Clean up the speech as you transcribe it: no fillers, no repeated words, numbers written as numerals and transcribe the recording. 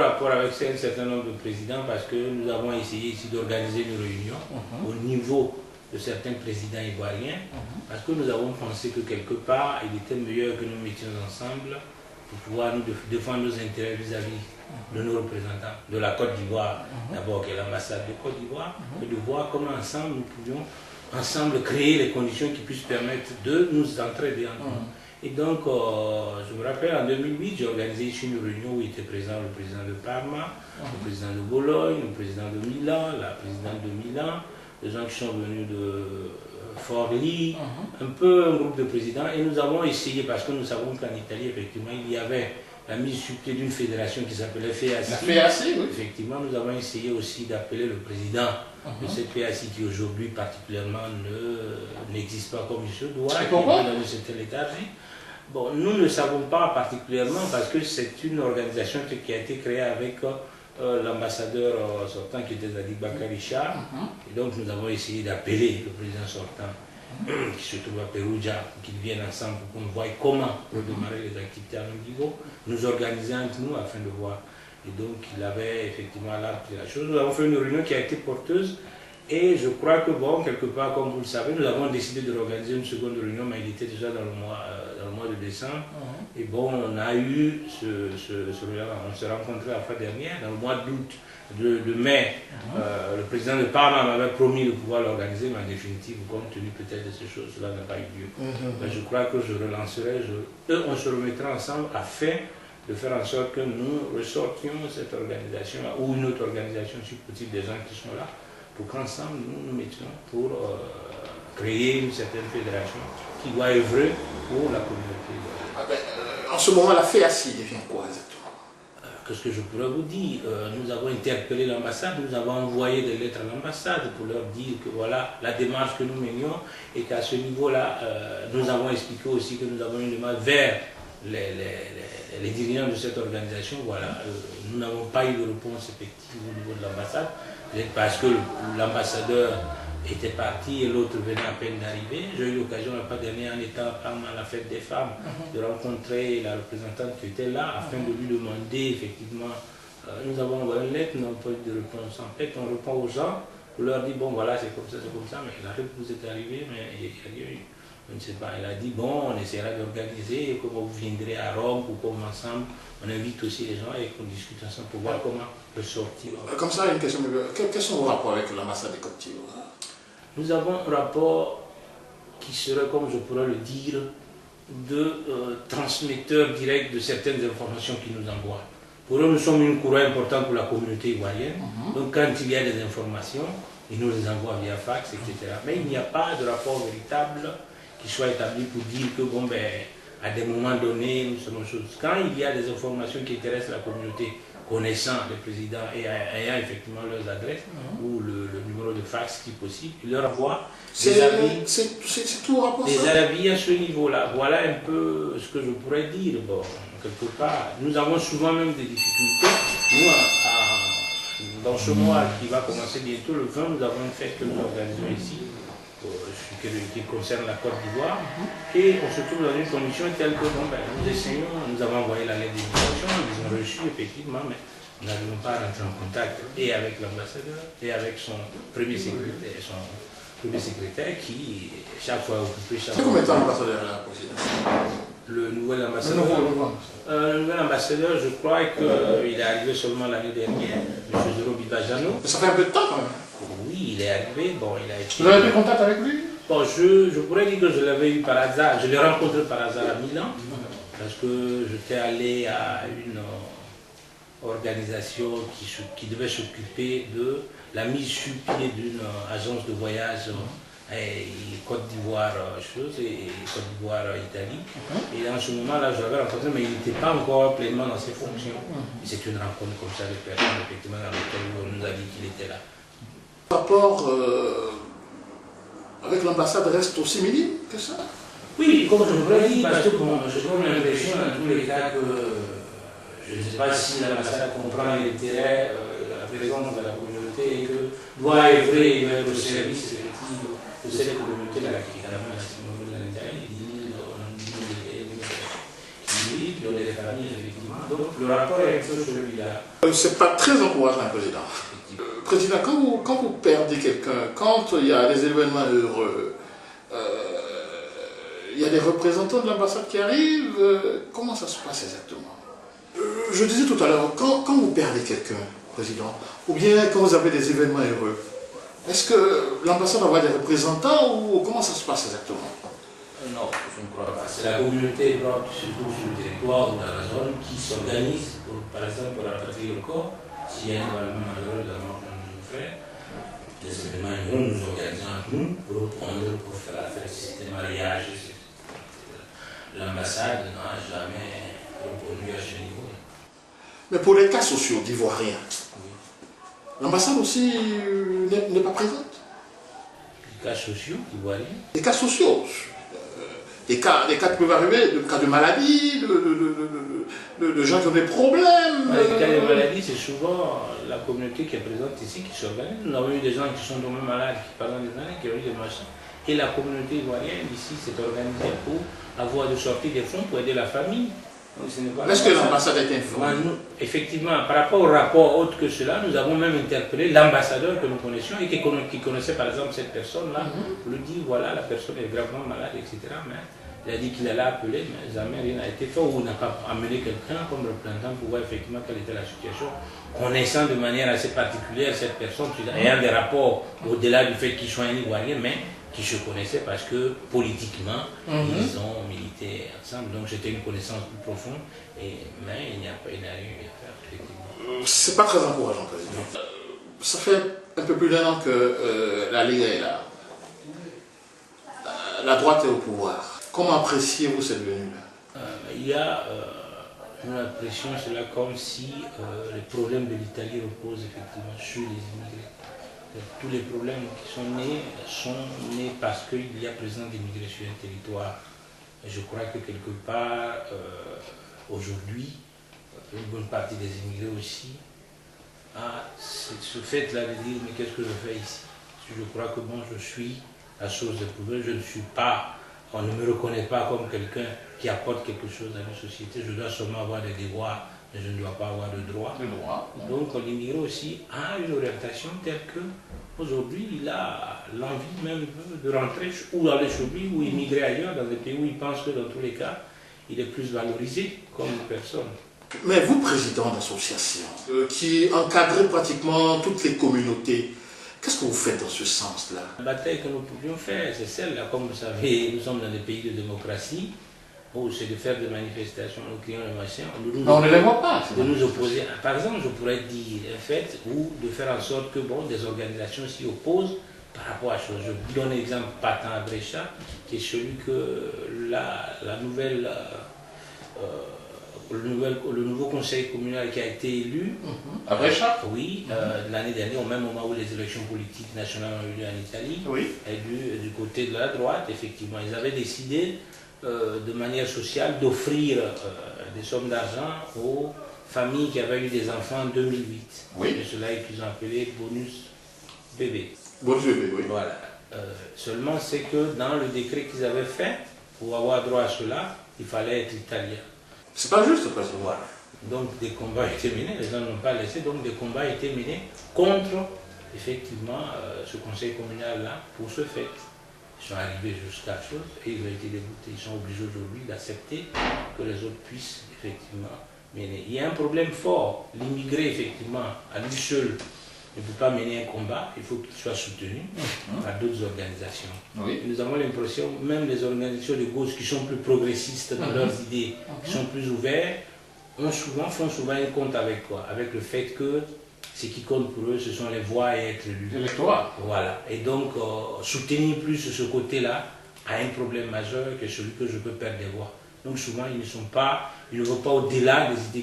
rapport avec un certain nombre de présidents parce que nous avons essayé ici d'organiser une réunion au niveau de certains présidents ivoiriens parce que nous avons pensé que quelque part il était meilleur que nous mettions ensemble pour pouvoir nous défendre nos intérêts vis-à-vis de nos représentants de la Côte d'Ivoire, d'abord qui est l'ambassade de Côte d'Ivoire, et de voir comment ensemble nous pouvions ensemble créer les conditions qui puissent permettre de nous entraider entre nous. Et donc, je me rappelle, en 2008, j'ai organisé ici une réunion où était présent le président de Parma, le président de Bologne, le président de Milan, la présidente de Milan, les gens qui sont venus de Forlì, un peu un groupe de présidents, et nous avons essayé, parce que nous savons qu'en Italie, effectivement, il y avait la mise sur pied d'une fédération qui s'appelait FEACI. La FEACI, oui. Effectivement, nous avons essayé aussi d'appeler le président de cette FEACI qui aujourd'hui particulièrement n'existe pas comme il se doit, qui est dans une certaine léthargie. Bon, nous ne savons pas particulièrement parce que c'est une organisation qui a été créée avec l'ambassadeur sortant qui était Zadig Bakary Shah. Et donc nous avons essayé d'appeler le président sortant qui se trouve à Perugia pour qu'ils viennent ensemble pour qu'on voie comment redémarrer les activités à nos niveaux, nous organiser entre nous afin de voir. Et donc il avait effectivement l'art de la chose. Nous avons fait une réunion qui a été porteuse et je crois que bon, quelque part, comme vous le savez, nous avons décidé de organiser une seconde réunion, mais il était déjà dans le mois de décembre. Et bon, on a eu on s'est rencontrés la fois dernière, dans le mois d'août, de mai. Le président de Parma m'avait promis de pouvoir l'organiser, mais en définitive, compte tenu peut-être de ces choses, cela n'a pas eu lieu. Mais je crois que je relancerai, on se remettra ensemble afin de faire en sorte que nous ressortions cette organisation ou une autre organisation, si possible, des gens qui sont là, pour qu'ensemble nous nous mettions pour créer une certaine fédération qui doit œuvrer pour la communauté. En ce moment, la FEACI devient quoi exactement? Qu'est-ce que je pourrais vous dire? Nous avons interpellé l'ambassade, nous avons envoyé des lettres à l'ambassade pour leur dire que voilà la démarche que nous menions et qu'à ce niveau-là, nous avons expliqué aussi que nous avons une démarche vers les dirigeants de cette organisation. Voilà, nous n'avons pas eu de réponse effective au niveau de l'ambassade, parce que l'ambassadeur était parti et l'autre venait à peine d'arriver. J'ai eu l'occasion la fois dernière, en étant à la fête des femmes, de rencontrer la représentante qui était là afin de lui demander effectivement. Nous avons envoyé une lettre, nous n'avons pas eu de réponse. En fait, on répond aux gens, on leur dit bon voilà, c'est comme ça, mais la réponse est arrivée, mais il n'y a rien eu. Je ne sais pas, elle a dit bon, on essaiera d'organiser, comment vous viendrez à Rome, pour qu'on ensemble, on invite aussi les gens et qu'on discute ensemble pour voir comment ressortir. Comme ça, une question, quels sont vos rapports avec l'ambassade de Côte d'Ivoire? Nous avons un rapport qui serait, comme je pourrais le dire, de transmetteur direct de certaines informations qu'ils nous envoient. Pour eux, nous sommes une courroie importante pour la communauté ivoirienne. Donc quand il y a des informations, ils nous les envoient via fax, etc. Mais il n'y a pas de rapport véritable qui soit établi pour dire que, bon, ben, à des moments donnés, nous sommes choses. Quand il y a des informations qui intéressent la communauté, connaissant les présidents et ayant effectivement leurs adresses ou le numéro de fax qui est possible, ils leur envoient des avis. C'est tout rapport des avis à ce niveau-là. Voilà un peu ce que je pourrais dire. Bon, quelque part, nous avons souvent même des difficultés. Nous, dans ce mois qui va commencer bientôt, le 20, nous avons une fête que nous organisons ici, qui concerne la Côte d'Ivoire, et on se trouve dans une condition telle que bon, ben, nous essayons, nous avons envoyé la lettre d'invitation, ils ont reçu effectivement, mais nous n'arrivons pas à rentrer en contact et avec l'ambassadeur et avec son premier secrétaire qui chaque fois occupé chaque fois. Combien de temps l'ambassadeur est là, président? Le nouvel ambassadeur, je crois qu'il est arrivé seulement l'année dernière, M. Zoro Bibajano. Ça fait un peu de temps quand même. Oui, il est arrivé, bon, il a été... Vous avez pris contact avec lui? Bon, je pourrais dire que je l'avais eu par hasard, je l'ai rencontré par hasard à Milan, parce que j'étais allé à une organisation qui devait s'occuper de la mise sur pied d'une agence de voyage Côte d'Ivoire et Côte d'Ivoire Italie. Et en ce moment-là, je l'avais rencontré, mais il n'était pas encore pleinement dans ses fonctions. C'est une rencontre comme ça de personnes, effectivement, dans laquelle on nous a dit qu'il était là. Le rapport avec l'ambassade reste aussi minime que ça? Oui, comme je vous l'ai dit, parce que bon, je trouve l'impression dans tous les cas que je ne sais pas si l'ambassade comprend l'intérêt, la présence de la communauté et que doit œuvrer et mettre au service de cette communauté-là qui est quand même à l'intérieur, qui vit, qui ont des familles effectivement, Donc le rapport est plutôt celui-là. C'est pas très encourageant, Président. Président, quand vous perdez quelqu'un, quand il y a des événements heureux, il y a des représentants de l'ambassade qui arrivent, comment ça se passe exactement? Je disais tout à l'heure, quand vous perdez quelqu'un, Président, ou bien quand vous avez des événements heureux, est-ce que l'ambassade envoie des représentants ou comment ça se passe exactement? Non, je ne crois pas. C'est la communauté, surtout sur le territoire ou dans la zone, qui s'organise, par exemple, pour rapatrier le corps. S'il y a un événement malheureux dans nos frères, les événements heureux, nous organisons entre nous pour prendre, pour faire la fête, c'était mariage, etc. L'ambassade n'a jamais répondu à ce niveau. Mais pour les cas sociaux d'Ivoiriens, oui, l'ambassade aussi n'est pas présente? Les cas sociaux d'Ivoiriens? Les cas sociaux, des cas qui peuvent arriver, des cas de maladie, de gens qui ont des problèmes. Les cas de maladie, c'est souvent la communauté qui est présente ici qui s'organise. Nous avons eu des gens qui sont tombés malades pendant des années, qui ont eu des machins. Et la communauté ivoirienne ici s'est organisée pour avoir de sortir des fonds pour aider la famille. Est-ce que l'ambassade est informée? Effectivement, par rapport au rapport autre que cela, nous avons même interpellé l'ambassadeur que nous connaissions et qui connaissait par exemple cette personne-là, pour lui dire voilà, la personne est gravement malade, etc. Mais il a dit qu'il allait appeler, mais jamais rien n'a été fait, ou n'a pas amené quelqu'un comme représentant pour voir effectivement quelle était la situation, connaissant de manière assez particulière cette personne, ayant des rapports au-delà du fait qu'il soit un Ivoirien, mais qui se connaissaient parce que politiquement, ils ont milité ensemble. Donc c'était une connaissance plus profonde, mais il n'y a pas eu affaire, effectivement. C'est pas très encourageant, Président. Ça fait un peu plus d'1 an que la Ligue est là. La droite est au pouvoir. Comment appréciez-vous cette venue-là? Il y a une impression, cela comme si les problèmes de l'Italie reposent effectivement sur les immigrés. Tous les problèmes qui sont nés parce qu'il y a présence d'immigrés sur un territoire. Je crois que quelque part, aujourd'hui, une bonne partie des immigrés aussi a ce fait-là de dire mais qu'est-ce que je fais ici? Je crois que bon, je suis la source des problèmes, je ne suis pas, on ne me reconnaît pas comme quelqu'un qui apporte quelque chose à la société, je dois seulement avoir des devoirs, mais je ne dois pas avoir de droits. Donc l'immigré aussi a une orientation telle que aujourd'hui il a l'envie même de rentrer ou aller chez lui ou immigrer ailleurs dans des pays où il pense que dans tous les cas il est plus valorisé comme une personne. Mais vous, président d'association, qui encadrez pratiquement toutes les communautés, qu'est-ce que vous faites dans ce sens-là? La bataille que nous pouvions faire, c'est celle-là. Comme vous savez, nous sommes dans des pays de démocratie, où c'est de faire des manifestations, nous crions le machin. On ne les voit pas. De nous opposer. Par exemple, je pourrais dire, en fait, ou de faire en sorte que bon, des organisations s'y opposent par rapport à chose. Je vous donne un exemple patent à Brécha, qui est celui que le nouveau conseil communal qui a été élu à Brescia, oui, l'année dernière, au même moment où les élections politiques nationales ont eu lieu en Italie, oui, et du côté de la droite, effectivement, ils avaient décidé de manière sociale d'offrir des sommes d'argent aux familles qui avaient eu des enfants en 2008. Oui. C'est cela qu'ils ont appelé bonus bébé. Bonus bébé, oui. Voilà. Seulement, c'est que dans le décret qu'ils avaient fait, pour avoir droit à cela, il fallait être italien. C'est pas juste, Président. Voilà. Donc des combats étaient menés, les gens n'ont pas laissé, donc des combats étaient menés contre, effectivement, ce conseil communal-là, pour ce fait. Ils sont arrivés jusqu'à chose et ils ont été déboutés. Ils sont obligés aujourd'hui d'accepter que les autres puissent, effectivement, mener. Il y a un problème fort. L'immigré, effectivement, à lui seul, ne peut pas mener un combat, il faut qu'il soit soutenu par d'autres organisations. Oui. Nous avons l'impression, même les organisations de gauche qui sont plus progressistes dans leurs idées, qui sont plus ouverts, font souvent un compte avec quoi? Avec le fait que ce qui compte pour eux, ce sont les voix et être élus. L'électorat. Voilà. Et donc, soutenir plus ce côté-là a un problème majeur que celui que je peux perdre des voix. Donc souvent, ils ne vont pas au-delà des idées